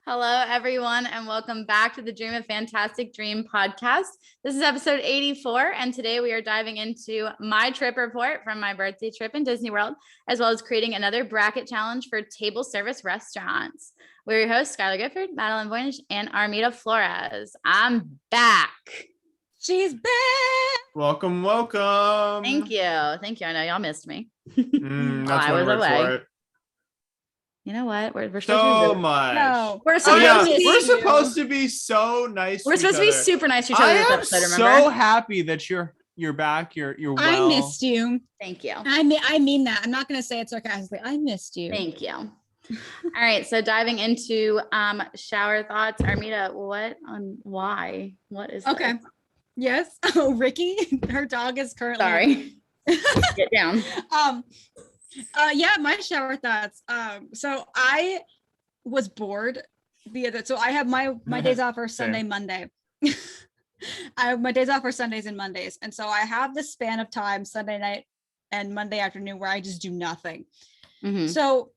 Hello, everyone, and welcome back to the Dream a Fantastic Dream podcast. This is episode 84, and today we are diving into my trip report from my birthday trip in Disney World, as well as creating another bracket challenge for table service restaurants. We're your hosts, Skylar Gifford, Madelyn Voynich, and Armida Flores. I'm back. She's back. Welcome. Thank you. I know y'all missed me. That's I was away. You know what? We're supposed so to be much. No, we're supposed we're supposed to be so nice. We're supposed to be super nice to each other. I am so happy that you're back. You're well. I missed you. Thank you. I mean that. I'm not going to say it sarcastically. I missed you. Thank you. All right. So diving into shower thoughts, Armida, why? What is okay? This? Yes. Oh, Ricky, her dog is currently. Sorry. Get down. Yeah, my shower thoughts. So I was bored so I have my days off are Sunday, Monday. My days off are Sundays and Mondays. And so I have this span of time, Sunday night and Monday afternoon, where I just do nothing. Mm-hmm. So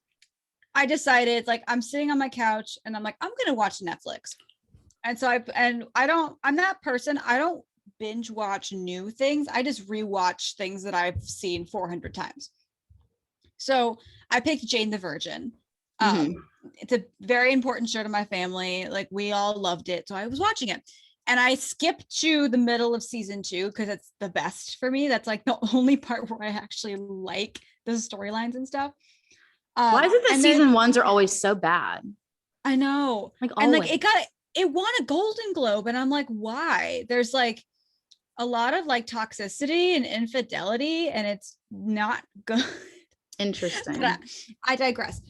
I decided, like, I'm sitting on my couch and I'm like, I'm going to watch Netflix. And so I'm that person. I don't binge watch new things. I just rewatch things that I've seen 400 times. So I picked Jane the Virgin. It's a very important show to my family. Like, we all loved it. So I was watching it and I skipped to the middle of season 2 because it's the best for me. That's like the only part where I actually like the storylines and stuff. Why is it that season ones are always so bad? I know. Like, always. And like it won a Golden Globe. And I'm like, why? There's like a lot of like toxicity and infidelity and it's not good. Interesting. I digress.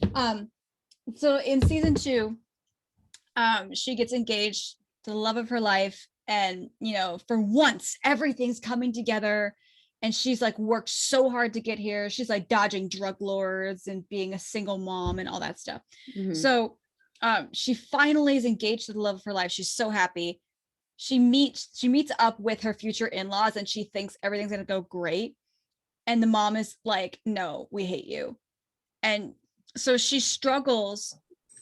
So in season 2, she gets engaged to the love of her life, and for once everything's coming together, and she's like worked so hard to get here. She's like dodging drug lords and being a single mom and all that stuff. Mm-hmm. So she finally is engaged to the love of her life. She's so happy. She meets up with her future in-laws, and she thinks everything's gonna go great. And the mom is like, no, we hate you. And so she struggles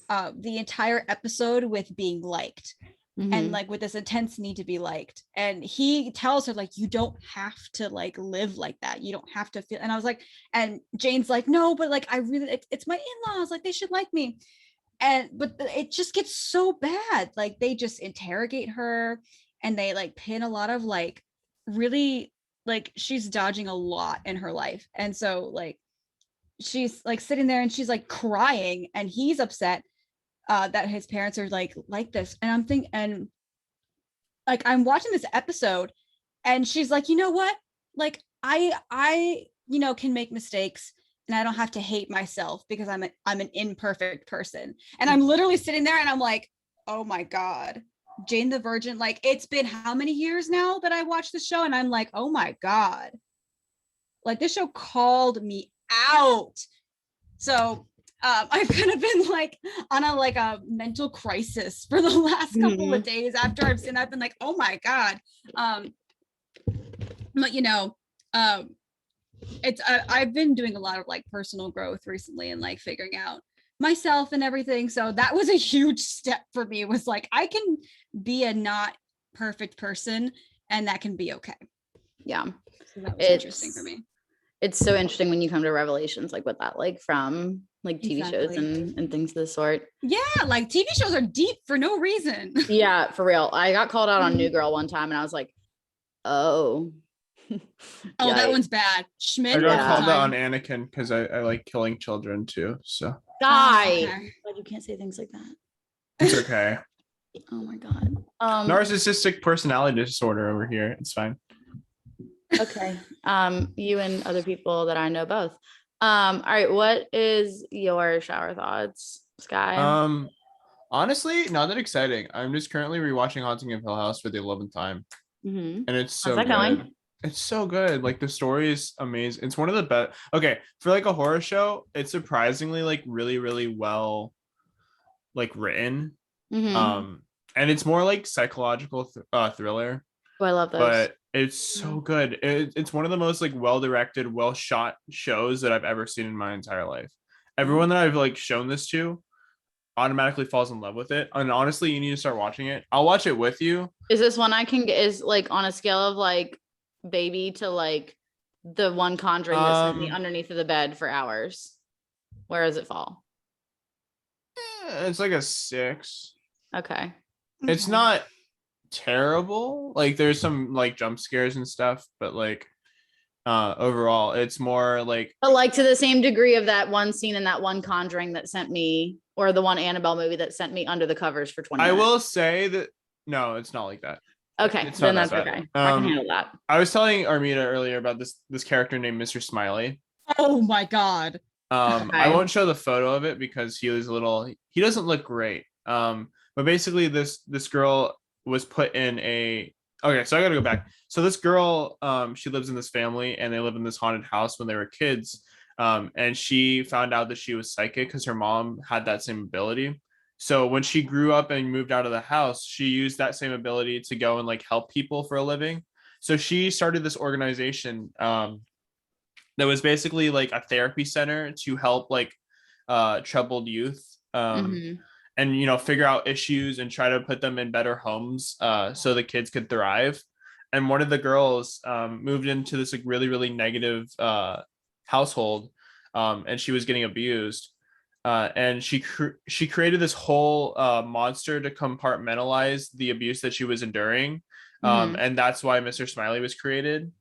the entire episode with being liked, and like with this intense need to be liked. And he tells her, like, you don't have to like live like that. You don't have to feel. And I was like, and Jane's like, no, but like, it's my in-laws. Like, they should like me. But it just gets so bad. Like, they just interrogate her and they like pin a lot of like really, like, she's dodging a lot in her life. And so like she's like sitting there and she's like crying, and he's upset that his parents are like this. And I'm thinking, and like I'm watching this episode, and she's like, you know what, like I can make mistakes, and I don't have to hate myself because I'm an imperfect person. And I'm literally sitting there and I'm like, oh my God, Jane the Virgin. Like, it's been how many years now that I watched the show, and I'm like, oh my God, like this show called me out. So I've kind of been like on a mental crisis for the last couple of days after I've been like, oh my God. But I've been doing a lot of like personal growth recently and like figuring out myself and everything. So that was a huge step for me, was like, I can be a not perfect person, and that can be okay. Yeah. So that was interesting for me. It's so interesting when you come to revelations like with that, like from like TV shows and things of the sort. Yeah, like TV shows are deep for no reason. Yeah, for real. I got called out on New Girl one time, and I was like, oh. Oh, that one's bad. Schmidt. I got called out on Anakin because I like killing children too. So die. But you can't say things like that. It's okay. Oh my God. Narcissistic personality disorder over here. It's fine. Okay. You and other people that I know both. All right. What is your shower thoughts, Sky? Honestly, not that exciting. I'm just currently rewatching Haunting of Hill House for the 11th time, and it's so good. Going? It's so good. Like, the story is amazing. It's one of the best. Okay, for like a horror show, it's surprisingly like really, really well like written. And it's more like psychological thriller. Oh, I love those. But it's so good. It's one of the most like well-directed, well-shot shows that I've ever seen in my entire life. Everyone that I've like shown this to automatically falls in love with it. And honestly, you need to start watching it. I'll watch it with you. Is this one I can get, is like on a scale of like baby to like the one Conjuring that sent me underneath of the bed for hours? Where does it fall? It's like a 6. Okay. It's not terrible. Like there's some like jump scares and stuff, but like overall it's more like, but like to the same degree of that one scene in that one Conjuring that sent me, or the one Annabelle movie that sent me under the covers for 20 minutes. I will say that no, it's not like that. Okay, then that's okay. I can handle that. I was telling Armida earlier about this character named Mr. Smiley. Oh my god. Okay. I won't show the photo of it because he doesn't look great. But basically this girl was put in a, okay, so I gotta go back. So this girl, she lives in this family and they live in this haunted house when they were kids. And she found out that she was psychic because her mom had that same ability. So when she grew up and moved out of the house, she used that same ability to go and like help people for a living. So she started this organization that was basically like a therapy center to help like troubled youth and, you know, figure out issues and try to put them in better homes so the kids could thrive. And one of the girls moved into this like really, really negative household and she was getting abused. And she created this whole monster to compartmentalize the abuse that she was enduring. And that's why Mr. Smiley was created.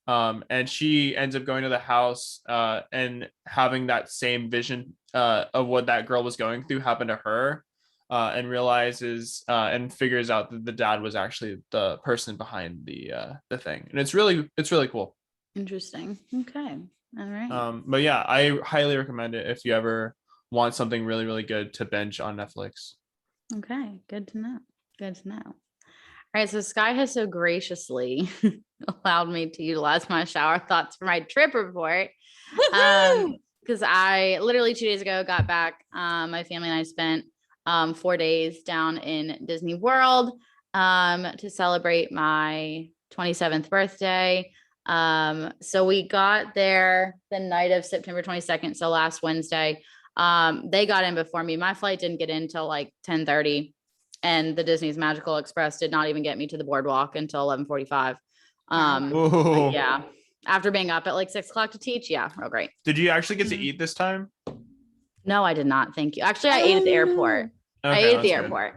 And she ends up going to the house and having that same vision of what that girl was going through happen to her, and realizes and figures out that the dad was actually the person behind the thing. And it's really cool. Interesting. Okay. All right. But yeah, I highly recommend it if you ever want something really, really good to binge on Netflix. Okay. Good to know. Good to know. All right, so Sky has so graciously allowed me to utilize my shower thoughts for my trip report. Because I literally 2 days ago got back. My family and I spent 4 days down in Disney World to celebrate my 27th birthday. So we got there the night of September 22nd, so last Wednesday. They got in before me. My flight didn't get in until like 10:30. And the Disney's Magical Express did not even get me to the boardwalk until 11:45. Yeah. After being up at like 6 o'clock to teach. Yeah. Oh, great. Did you actually get to eat this time? No, I did not. Thank you. Actually, I ate at the airport. Okay, I ate at the airport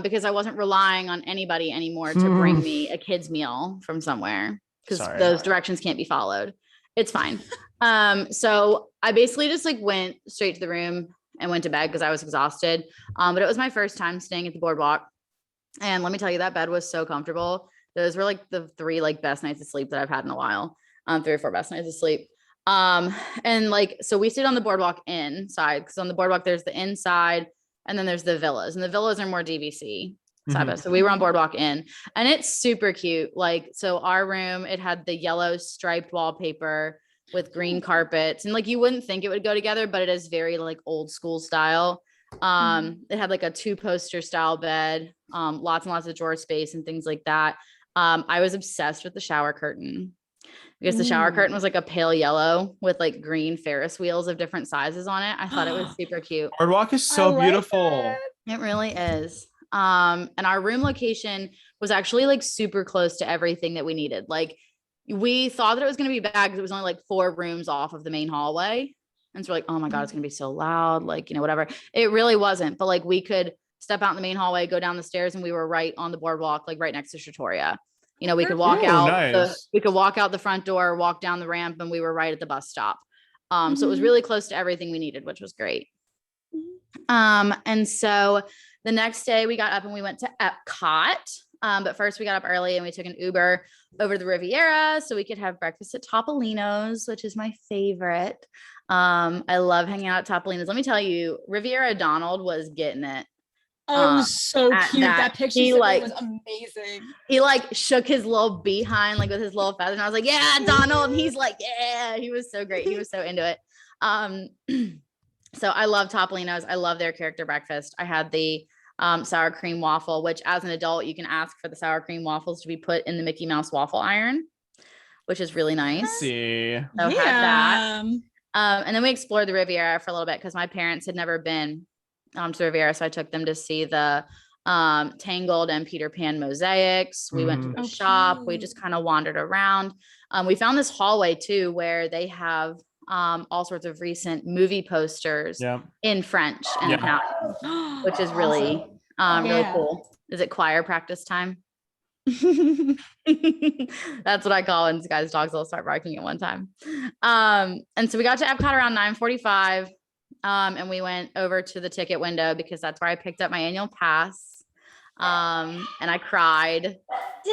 because I wasn't relying on anybody anymore to bring me a kid's meal from somewhere because those directions can't be followed. It's fine. So I basically just like went straight to the room and went to bed because I was exhausted. But it was my first time staying at the boardwalk. And let me tell you, that bed was so comfortable. Those were like the 3 like best nights of sleep that I've had in a while. 3 or 4 best nights of sleep. And like, so we stayed on the boardwalk inside because on the boardwalk, there's the inside and then there's the villas, and the villas are more DVC. So we were on boardwalk in, and it's super cute. Like, so our room, it had the yellow striped wallpaper with green carpets, and like you wouldn't think it would go together, but it is very like old school style. It had like a 2-poster style bed, lots and lots of drawer space and things like that. I was obsessed with the shower curtain because the shower curtain was like a pale yellow with like green Ferris wheels of different sizes on it. I thought it was super cute. Boardwalk is so beautiful. It really is. And our room location was actually like super close to everything that we needed. Like, we thought that it was going to be bad because it was only like 4 rooms off of the main hallway. And so we're like, oh my God, it's going to be so loud. Like, you know, whatever. It really wasn't. But like we could step out in the main hallway, go down the stairs, and we were right on the boardwalk, like right next to Trattoria. You know, we could walk we could walk out the front door, walk down the ramp, and we were right at the bus stop. So it was really close to everything we needed, which was great. And so the next day we got up and we went to Epcot. But first we got up early and we took an Uber over to the Riviera so we could have breakfast at Topolino's, which is my favorite. I love hanging out at Topolino's. Let me tell you, Riviera Donald was getting it. Oh, it was so cute. That picture was amazing. He like shook his little behind like with his little feather, and I was like, yeah, Donald. And he's like, yeah, he was so great. He was so into it. So I love Topolino's. I love their character breakfast. I had the sour cream waffle, which as an adult, you can ask for the sour cream waffles to be put in the Mickey Mouse waffle iron, which is really nice. So had that. And then we explored the Riviera for a little bit because my parents had never been to Riviera. So I took them to see the Tangled and Peter Pan mosaics. We went to the shop. We just kind of wandered around. We found this hallway too where they have all sorts of recent movie posters in French and Italian, which is really really cool. Is it choir practice time? That's what I call when guys' dogs will start barking at one time. And so we got to Epcot around 9:45, and we went over to the ticket window because that's where I picked up my annual pass. And I cried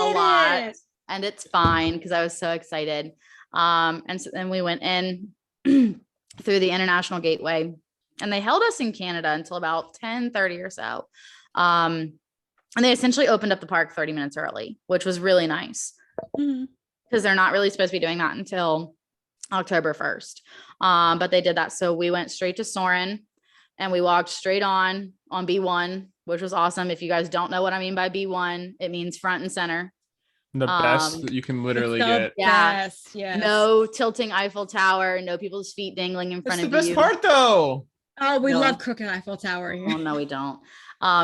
a lot, and it's fine because I was so excited. And so then we went in through the International Gateway, and they held us in Canada until about 10:30 or so. And they essentially opened up the park 30 minutes early, which was really nice because they're not really supposed to be doing that until October 1st. But they did that. So we went straight to Soarin' and we walked straight on B1, which was awesome. If you guys don't know what I mean by B1, it means front and center. The best that you can literally get. Yes. No tilting Eiffel Tower, no people's feet dangling in front of you. That's the best part though. Oh, we love crooked Eiffel Tower here. Oh, no, we don't.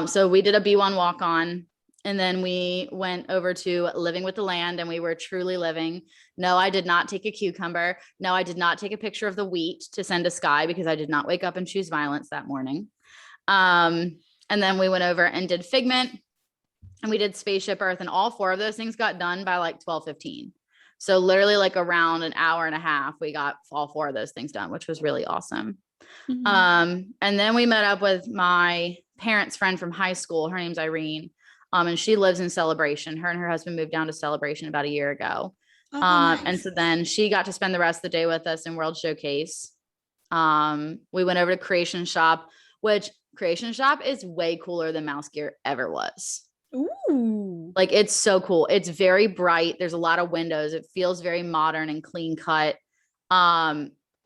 So we did a B1 walk on, and then we went over to Living with the Land, and we were truly living. No, I did not take a cucumber. No, I did not take a picture of the wheat to send to Sky because I did not wake up and choose violence that morning. And then we went over and did Figment, and we did Spaceship Earth, and all 4 of those things got done by like 12:15. So literally like around an hour and a half, we got all 4 of those things done, which was really awesome. And then we met up with my parents' friend from high school. Her name's Irene. And she lives in Celebration. Her and her husband moved down to Celebration about a year ago. Nice. And so then she got to spend the rest of the day with us in World Showcase. We went over to Creation Shop, which Creation Shop is way cooler than Mouse Gear ever was. Ooh. Like, it's so cool. It's very bright. There's a lot of windows. It feels very modern and clean cut.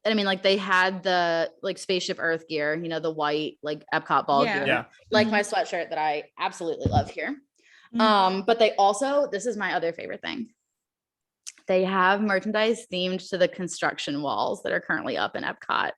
And I mean, like, they had the like Spaceship Earth gear, you know, the white like Epcot ball gear, like my sweatshirt that I absolutely love here. But they also, this is my other favorite thing. They have merchandise themed to the construction walls that are currently up in Epcot.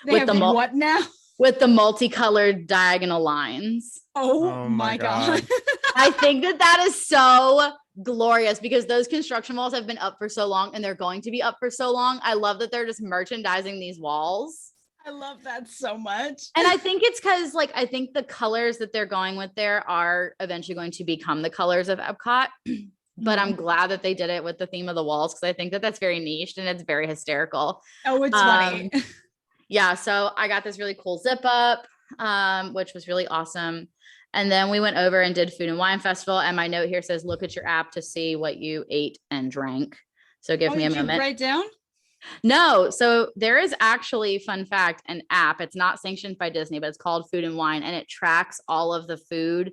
They have what now? With the multicolored diagonal lines. Oh my God. I think that is so glorious because those construction walls have been up for so long and they're going to be up for so long. I love that they're just merchandising these walls. I love that so much. And I think it's because like, I think the colors that they're going with there are eventually going to become the colors of Epcot. But I'm glad that they did it with the theme of the walls because I think that that's very niche and it's very hysterical. Oh, it's funny. Yeah. So I got this really cool zip up, which was really awesome. And then we went over and did Food and Wine Festival. And my note here says, look at your app to see what you ate and drank. So give me a moment. Write down? No. So there is actually, fun fact, an app. It's not sanctioned by Disney, but it's called Food and Wine. And it tracks all of the food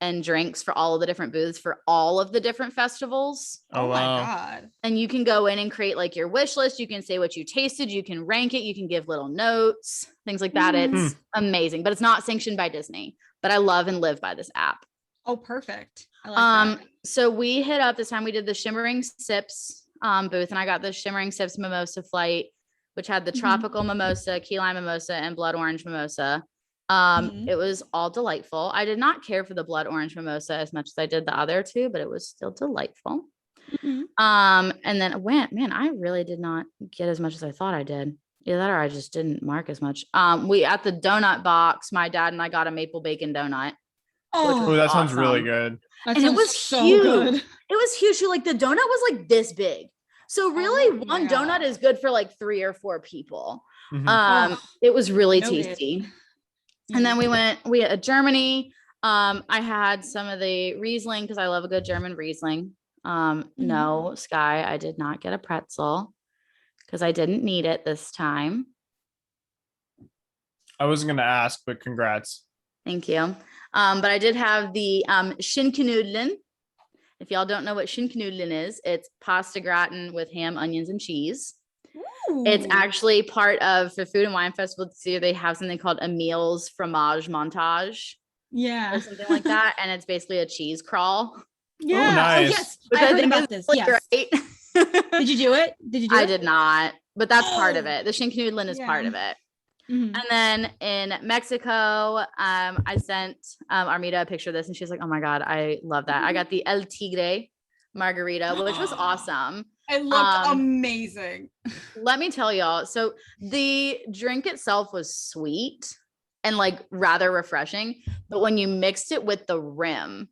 and drinks for all of the different booths for all of the different festivals. Oh my God. And you can go in and create like your wish list. You can say what you tasted. You can rank it. You can give little notes, things like that. It's amazing, but it's not sanctioned by Disney. But I love and live by this app. Oh, perfect. I like that. So we hit up this time. We did the Shimmering Sips booth, and I got the Shimmering Sips Mimosa Flight, which had the tropical mimosa, key lime mimosa, and blood orange mimosa. It was all delightful. I did not care for the blood orange mimosa as much as I did the other two, but it was still delightful. And then I really did not get as much as I thought I did. Either that or I just didn't mark as much. We at the donut box, my dad and I got a maple bacon donut. Oh, that sounds really good. And it was so huge. Good. It was huge. Like the donut was like this big. So really one donut is good for like 3 or 4 people. It was really tasty. And then we had Germany. I had some of the Riesling because I love a good German Riesling. No, Sky, I did not get a pretzel because I didn't need it this time. I wasn't going to ask, but congrats. Thank you. But I did have the Schinkennudeln. If y'all don't know what Schinkennudeln is, it's pasta gratin with ham, onions, and cheese. Ooh. It's actually part of the Food and Wine Festival this year. They have something called Emil's Fromage Montage. Yeah. Or something like that. And it's basically a cheese crawl. Yeah. Oh, nice. Oh, yes. I heard about this. Yes. Great. Did you do it? I did not, but that's part of it. The Schinkennudeln is part of it. Mhm. And then in Mexico, I sent Armida a picture of this and she's like, oh my God, I love that. I got the El Tigre margarita, which was awesome. It looked amazing. Let me tell y'all. So the drink itself was sweet and like rather refreshing, but when you mixed it with the rim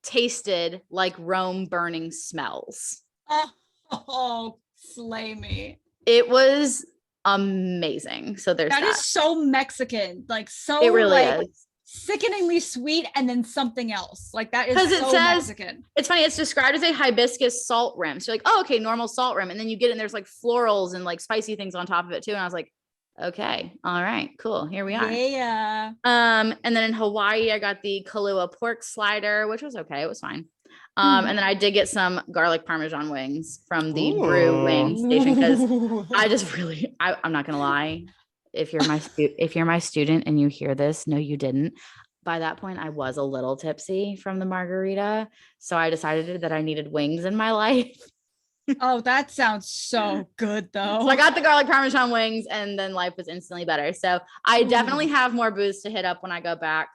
tasted like Rome burning smells. Oh, slay me. It was amazing. So there's that is so Mexican, like so it really like is. Sickeningly sweet, and then something else. Like that is so Mexican. It's funny. It's described as a hibiscus salt rim. So you're like, oh, okay, normal salt rim. And then you get in, there's like florals and like spicy things on top of it too. And I was like, okay, all right, cool. Here we are. Yeah. And then in Hawaii, I got the Kahlua pork slider, which was okay. It was fine. And then I did get some garlic Parmesan wings from the Brew Wing Station because I just really, I'm not gonna lie. If you're my student and you hear this, no, you didn't. By that point, I was a little tipsy from the margarita, so I decided that I needed wings in my life. Oh, that sounds so good though. So I got the garlic Parmesan wings, and then life was instantly better. So I definitely have more booze to hit up when I go back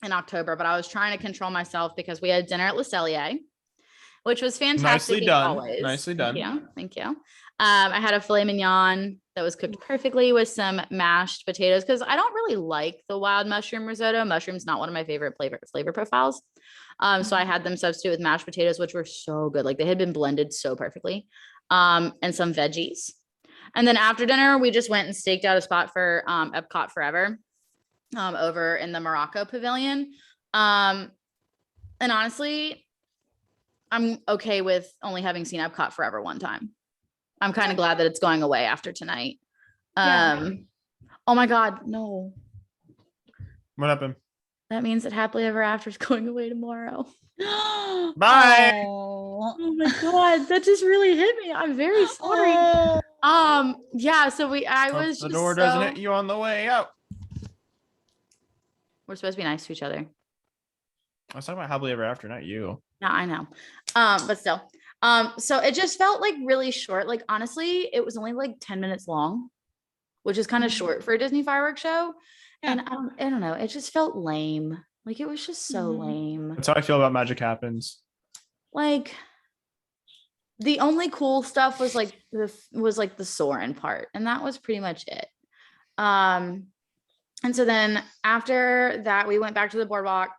in October, but I was trying to control myself because we had dinner at Le Cellier, which was fantastic. Nicely done. Always. Nicely done. Thank you. I had a filet mignon that was cooked perfectly with some mashed potatoes because I don't really like the wild mushroom risotto. Mushroom's not one of my favorite flavor profiles. So I had them substitute with mashed potatoes, which were so good. Like they had been blended so perfectly. And some veggies. And then after dinner, we just went and staked out a spot for Epcot Forever over in the Morocco Pavilion. And honestly, I'm okay with only having seen Epcot Forever one time. I'm kind of glad that it's going away after tonight. Oh my God, no. What happened? That means that Happily Ever After is going away tomorrow. Bye. Oh my God, that just really hit me. I'm very sorry. Yeah, so I was the door doesn't hit you on the way out. We're supposed to be nice to each other. I was talking about Happily Ever After, not you. Yeah, I know. But still. So it just felt like really short. Like honestly, it was only like 10 minutes long, which is kind of short for a Disney fireworks show. Yeah. And I don't know, it just felt lame. Like it was just so lame. That's how I feel about Magic Happens. Like the only cool stuff was like the Soarin' part, and that was pretty much it. And so then after that, we went back to the boardwalk,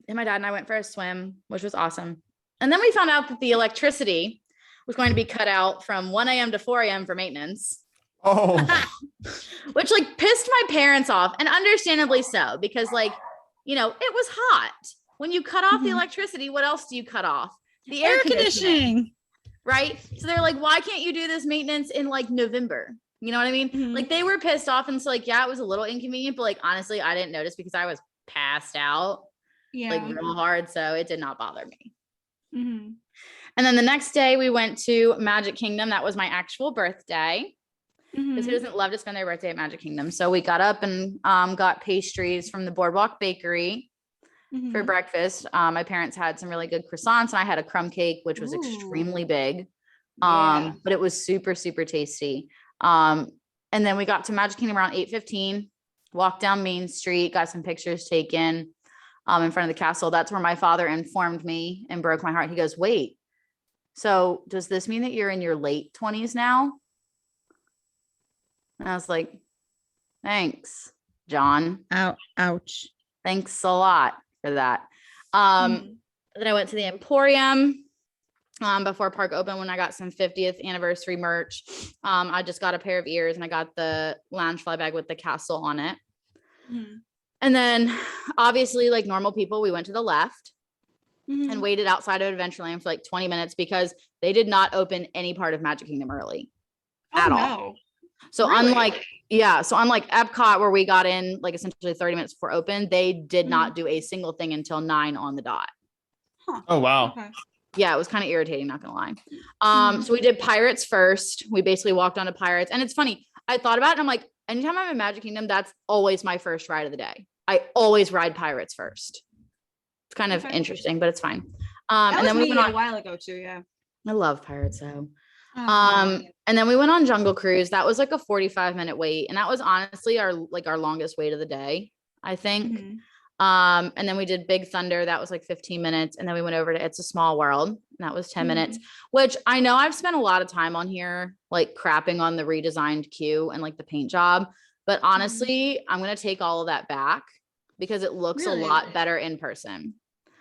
and my dad and I went for a swim, which was awesome. And then we found out that the electricity was going to be cut out from 1 a.m. to 4 a.m. for maintenance. Oh, which like pissed my parents off, and understandably so, because like, you know, it was hot. When you cut off the electricity, what else do you cut off? The air conditioning. Right? So they're like, why can't you do this maintenance in like November? You know what I mean? Like they were pissed off, and so like, yeah, it was a little inconvenient, but like honestly, I didn't notice because I was passed out like real hard, so it did not bother me. And then the next day we went to Magic Kingdom. That was my actual birthday. Because who doesn't love to spend their birthday at Magic Kingdom? So we got up and got pastries from the Boardwalk Bakery for breakfast. My parents had some really good croissants, and I had a crumb cake, which was extremely big. But it was super, super tasty. And then we got to Magic Kingdom around 8:15, walked down Main Street, got some pictures taken in front of the castle. That's where my father informed me and broke my heart. He goes, wait, so does this mean that you're in your late 20s now? And I was like, thanks, John. Ouch. Thanks a lot for that. Then I went to the Emporium before park open when I got some 50th anniversary merch. I just got a pair of ears, and I got the lounge fly bag with the castle on it. And then obviously, like normal people, we went to the left and waited outside of Adventureland for like 20 minutes because they did not open any part of Magic Kingdom early at all. So unlike Epcot, where we got in like essentially 30 minutes before open, they did not do a single thing until 9 on the dot. Oh, wow. Okay. Yeah, it was kind of irritating, not gonna lie. So we did Pirates first. We basically walked onto Pirates, and it's funny. I thought about it, and I'm like, anytime I'm in Magic Kingdom, that's always my first ride of the day. I always ride Pirates first. It's kind of interesting, but it's fine. And then we went on a while ago too. Yeah, I love Pirates though. And then we went on Jungle Cruise. That was like a 45-minute wait. And that was honestly our longest wait of the day, I think. And then we did Big Thunder. That was like 15 minutes. And then we went over to It's a Small World. And that was 10 minutes, which I know I've spent a lot of time on here, like crapping on the redesigned queue and like the paint job. But honestly, I'm going to take all of that back because it looks a lot better in person.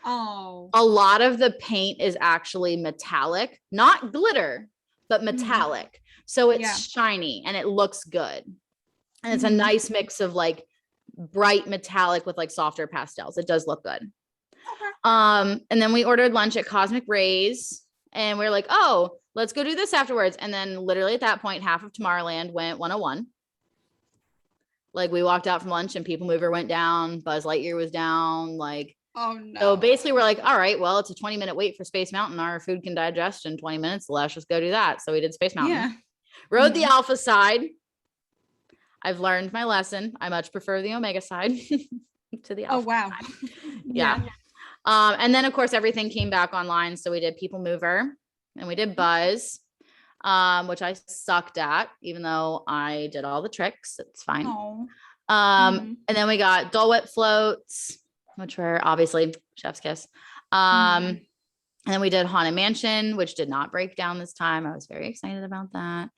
Oh, a lot of the paint is actually metallic, not glitter, but metallic. So it's shiny and it looks good. And it's a nice mix of like bright metallic with like softer pastels. It does look good. okay. And then we ordered lunch at Cosmic Rays and we are like, oh, let's go do this afterwards. And then literally at that point, half of Tomorrowland went 101. Like we walked out from lunch and People Mover went down, Buzz Lightyear was down, like, oh no. So basically we're like, all right, well, it's a 20-minute wait for Space Mountain. Our food can digest in 20 minutes. Let's just go do that. So we did Space Mountain. Yeah. Rode the Alpha side. I've learned my lesson. I much prefer the Omega side to the Alpha. Oh, wow. Side. Yeah. And then of course everything came back online. So we did People Mover and we did Buzz, which I sucked at, even though I did all the tricks. It's fine. Oh. And then we got Dole Whip floats, which were obviously chef's kiss. And then we did Haunted Mansion, which did not break down this time. I was very excited about that.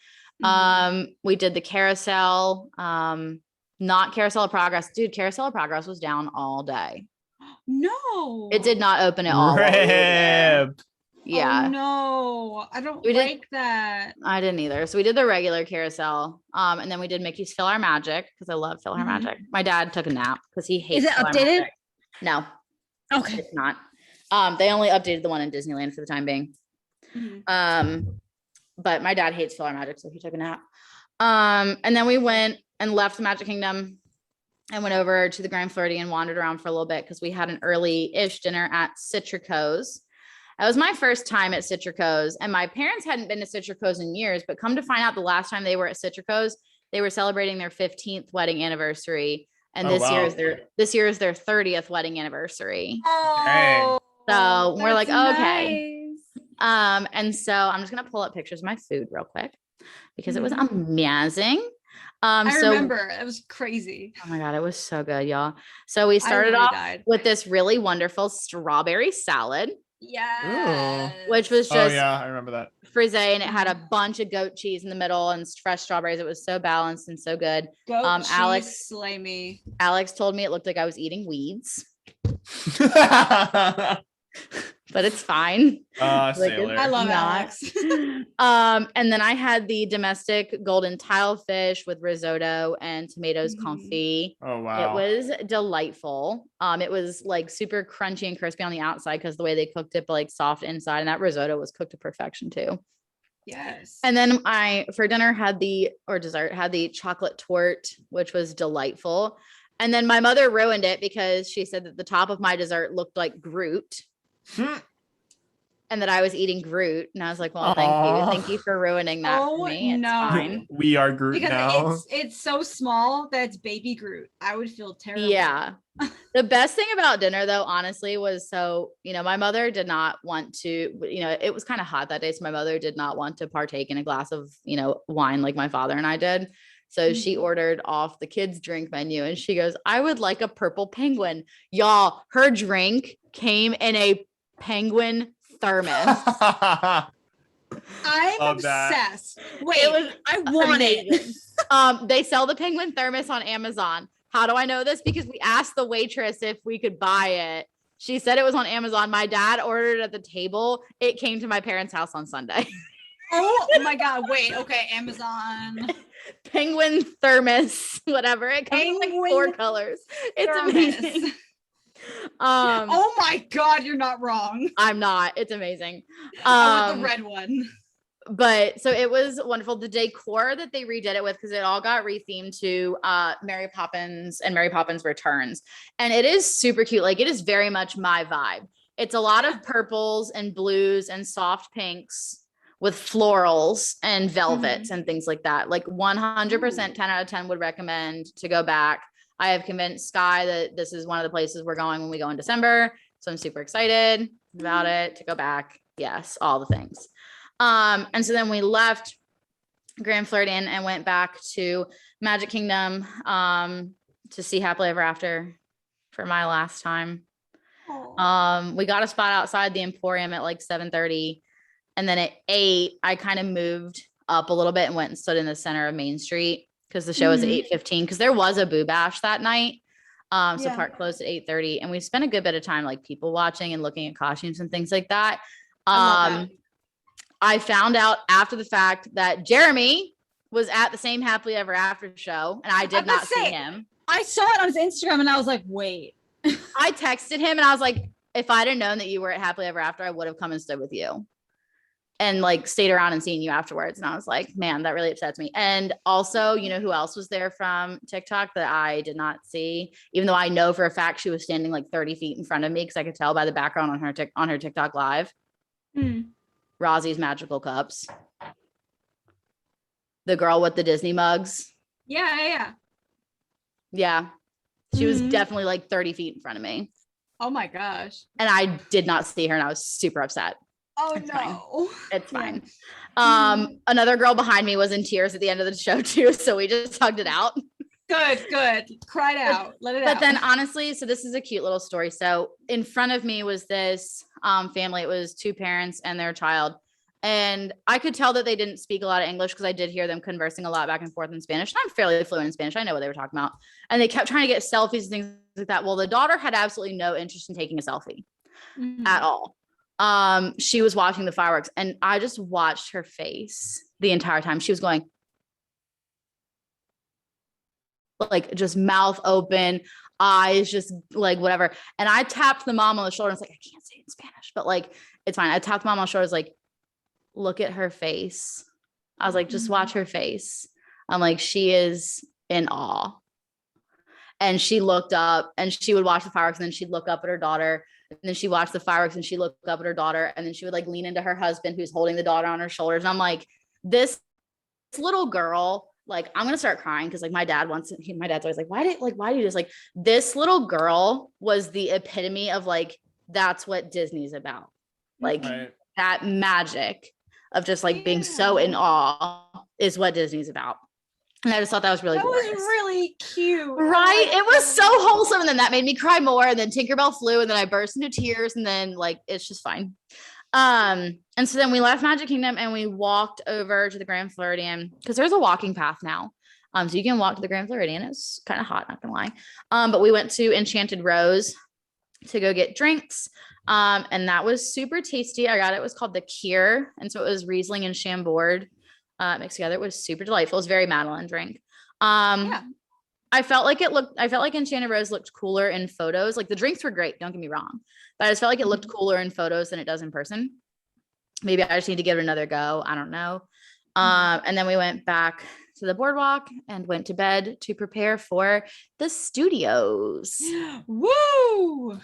We did the carousel, not Carousel of Progress. Dude, Carousel of Progress was down all day. No. It did not open at all. Yeah. Oh, no. I don't like that. I didn't either. So we did the regular carousel. And then we did Mickey's Fill Our Magic because I love Fill Our Magic. My dad took a nap because he hates Is it Fill Our updated? Magic. No. Okay. It's not. They only updated the one in Disneyland for the time being. But my dad hates Fill Our Magic, so he took a nap. And then we went and left the Magic Kingdom and went over to the Grand Floridian and wandered around for a little bit because we had an early-ish dinner at Citrico's. That was my first time at Citrico's, and my parents hadn't been to Citrico's in years, but come to find out the last time they were at Citrico's, they were celebrating their 15th wedding anniversary. And this year is their 30th wedding anniversary. Oh, so we're like, okay. Nice. And so I'm just gonna pull up pictures of my food real quick because it was amazing. I remember it was crazy. Oh my God, it was so good, y'all. So we started off with this really wonderful strawberry salad. Yeah. Which was just I remember that. frisee, and it had a bunch of goat cheese in the middle and fresh strawberries. It was so balanced and so good. Goat cheese, slay me. Alex told me it looked like I was eating weeds. But it's fine. Sailor. I love Alex. And then I had the domestic golden tile fish with risotto and tomatoes confit. Oh wow. It was delightful. It was like super crunchy and crispy on the outside because the way they cooked it, but like soft inside, and that risotto was cooked to perfection too. Yes. And then for dinner had the chocolate torte, which was delightful. And then my mother ruined it because she said that the top of my dessert looked like Groot. And that I was eating Groot, and I was like, "Well, thank you for ruining that for me." It's fine. We are Groot because now. It's so small that it's baby Groot. I would feel terrible. Yeah. The best thing about dinner, though, honestly, was my mother did not want to. It was kind of hot that day, so my mother did not want to partake in a glass of wine like my father and I did. So she ordered off the kids' drink menu, and she goes, "I would like a purple penguin." Y'all, her drink came in a penguin thermos. I'm obsessed. Wait, I want it. They sell the penguin thermos on Amazon. How do I know this? Because we asked the waitress if we could buy it. She said it was on Amazon. My dad ordered it at the table. It came to my parents' house on Sunday. Oh my God. Wait, okay. Amazon. Penguin thermos, whatever. It comes in like 4 colors. It's amazing. Oh my God, you're not wrong. I'm not. It's amazing. I want the red one. But so it was wonderful. The decor that they redid it with, because it all got rethemed to Mary Poppins and Mary Poppins Returns. And it is super cute. Like, it is very much my vibe. It's a lot of purples and blues and soft pinks with florals and velvets and things like that. Like 100% 10 out of 10 would recommend to go back. I have convinced Sky that this is one of the places we're going when we go in December. So I'm super excited about it to go back. Yes, all the things. And so then we left Grand Floridian and went back to Magic Kingdom to see Happily Ever After for my last time. We got a spot outside the Emporium at like 7:30. And then at 8, I kind of moved up a little bit and went and stood in the center of Main Street because the show was at 8:15 because there was a Boo Bash that night. So park closed at 8:30 and we spent a good bit of time like people watching and looking at costumes and things like that. I found out after the fact that Jeremy was at the same Happily Ever After show and I did not see him. I saw it on his Instagram and I was like, wait. I texted him and I was like, if I'd have known that you were at Happily Ever After, I would have come and stood with you and like stayed around and seen you afterwards. And I was like, man, that really upsets me. And also, you know who else was there from TikTok that I did not see, even though I know for a fact she was standing like 30 feet in front of me because I could tell by the background on her TikTok live. Rosie's Magical Cups. The girl with the Disney mugs. Yeah. She was definitely like 30 feet in front of me. Oh my gosh. And I did not see her and I was super upset. Oh it's no. Fine. It's fine. Another girl behind me was in tears at the end of the show too. So we just hugged it out. Good. Cried out. Let it out. But then honestly, so this is a cute little story. So in front of me was this family. It was 2 parents and their child. And I could tell that they didn't speak a lot of English because I did hear them conversing a lot back and forth in Spanish. And I'm fairly fluent in Spanish. I know what they were talking about. And they kept trying to get selfies and things like that. Well, the daughter had absolutely no interest in taking a selfie at all. She was watching the fireworks and I just watched her face the entire time. She was going like just mouth open, eyes just like whatever. And I tapped the mom on the shoulder and was like, I can't say it in Spanish, but like, it's fine. I tapped the mom on the shoulder. I was like, look at her face. I was like, just watch her face. I'm like, she is in awe. And she looked up and she would watch the fireworks and then she'd look up at her daughter. And then she watched the fireworks and she looked up at her daughter. And then she would like lean into her husband who's holding the daughter on her shoulders. And I'm like, this little girl, like, I'm going to start crying. Cause like my dad's always like, why do you just like this little girl was the epitome of like, that's what Disney's about. Like that magic of just like being so in awe is what Disney's about. And I just thought that was really glorious. Was really cute. Right? It was so wholesome. And then that made me cry more. And then Tinkerbell flew and then I burst into tears and then like, it's just fine. And so then we left Magic Kingdom and we walked over to the Grand Floridian because there's a walking path now. So you can walk to the Grand Floridian. It's kind of hot, not gonna lie. But we went to Enchanted Rose to go get drinks. And that was super tasty. It was called the Kier. And so it was Riesling and Chambord mixed together. It was super delightful. It was very Madelyn drink. I felt like Enchanted Rose looked cooler in photos. Like the drinks were great, don't get me wrong, but I just felt like it looked cooler in photos than it does in person. Maybe I just need to give it another go. I don't know. And then we went back to the boardwalk and went to bed to prepare for the studios. Woo!